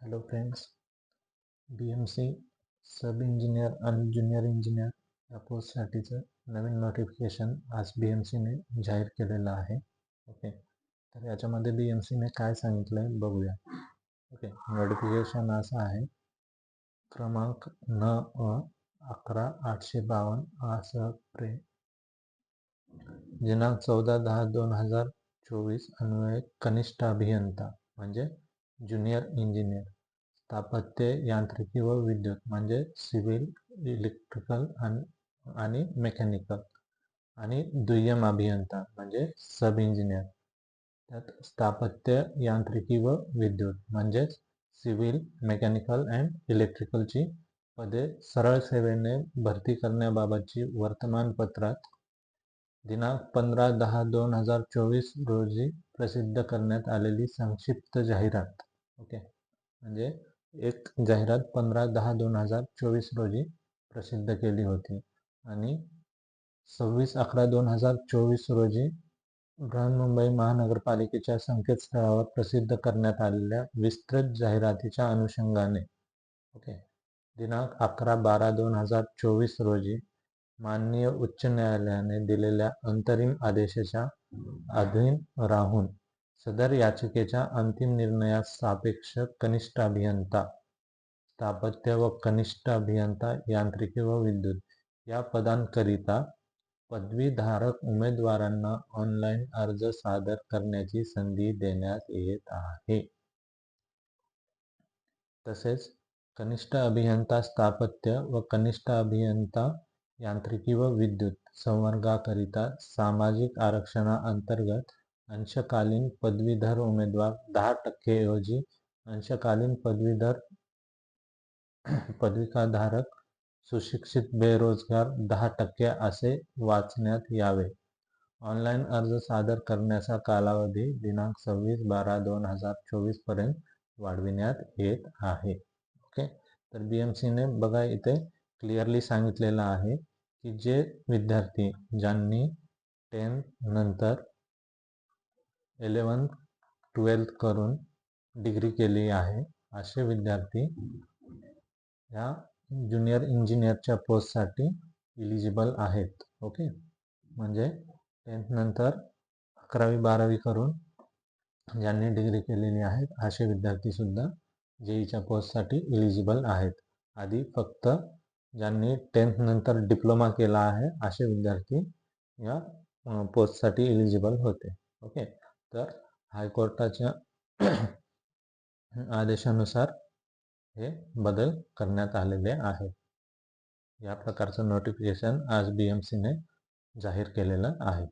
Hello friends, BMC सब engineer आणि junior engineer या पोस्टसाठीचं नवीन notification आज BMCने जाहीर केलेलं आहे. ओके, तर याच्यामध्ये BMCने काय सांगितलं आहे बघूया. ओके, नोटिफिकेशन असं आहे, क्रमांक 9/11/852 असं दिनांक 14/10/2024 अन्वये कनिष्ठ अभियंता म्हणजे ज्युनियर इंजिनियर, स्थापत्य यांत्रिकी व विद्युत म्हणजे सिव्हिल, इलेक्ट्रिकल आणि मेकॅनिकल, आणि दुय्यम अभियंता म्हणजे सब इंजिनियर. त्यात स्थापत्य यांत्रिकी व विद्युत म्हणजेच सिव्हिल, मेकॅनिकल अँड इलेक्ट्रिकलची पदे सरळ सेवेने भरती करण्याबाबतची वर्तमानपत्रात दिनांक 15/10/2024 रोजी प्रसिद्ध करण्यात आलेली संक्षिप्त जाहिरात. ओके, म्हणजे एक जाहिरात 15/10/2024 रोजी प्रसिद्ध केली होती आणि 26/11/2024 रोजी बृहन्मुंबई महानगरपालिकेच्या संकेतस्थळावर प्रसिद्ध करण्यात आलेल्या विस्तृत जाहिरातीच्या अनुषंगाने दिनांक 11/12/2024 रोजी माननीय उच्च न्यायालयाने दिलेल्या अंतरिम आदेशाच्या अधीन राहून सदर याचिकेच्या अंतिम निर्णयास सापेक्ष कनिष्ठ अभियंता स्थापत्य व कनिष्ठ अभियंता यांत्रिकी व विद्युत या पदांकरिता पदवीधारक उमेदवारांना ऑनलाईन अर्ज सादर करण्याची संधी देण्यात येत आहे. तसेच कनिष्ठ अभियंता स्थापत्य व कनिष्ठ अभियंता यांत्रिकी व विद्युत संवर्गाकरिता सामाजिक आरक्षणाअंतर्गत अंशकालीन पदवीधर उमेदवार 10% ऐवजी अंशकालीन पदविकाधारक सुशिक्षित बेरोजगार 10% असे वाचण्यात यावे. ऑनलाईन अर्ज सादर करण्याचा कालावधी दिनांक 26/12/2024 पर्यंत वाढविण्यात येत आहे. ओके, तर BMCने बघा इथे क्लिअरली सांगितलेलं आहे की जे विद्यार्थी ज्यांनी 10th नंतर 11th 12th करून डिग्री केली आहे असे विद्यार्थी या ज्युनियर इंजिनियरच्या पोस्टसाठी इलिजिबल आहेत. ओके, म्हणजे 10th नंतर 11वी-12वी करून ज्यांनी डिग्री केलेली आहे असे विद्यार्थी सुद्धा JEEच्या पोस्टसाठी इलिजिबल आहेत. आधी फक्त ज्यांनी 10th नंतर डिप्लोमा केला आहे असे विद्यार्थी या पोस्टसाठी इलिजिबल होते. ओके, तर हायकोर्टाच्या आदेशानुसार हे बदल करण्यात आलेले आहे. या प्रकारचं नोटिफिकेशन आज BMCने जाहीर केलेलं आहे.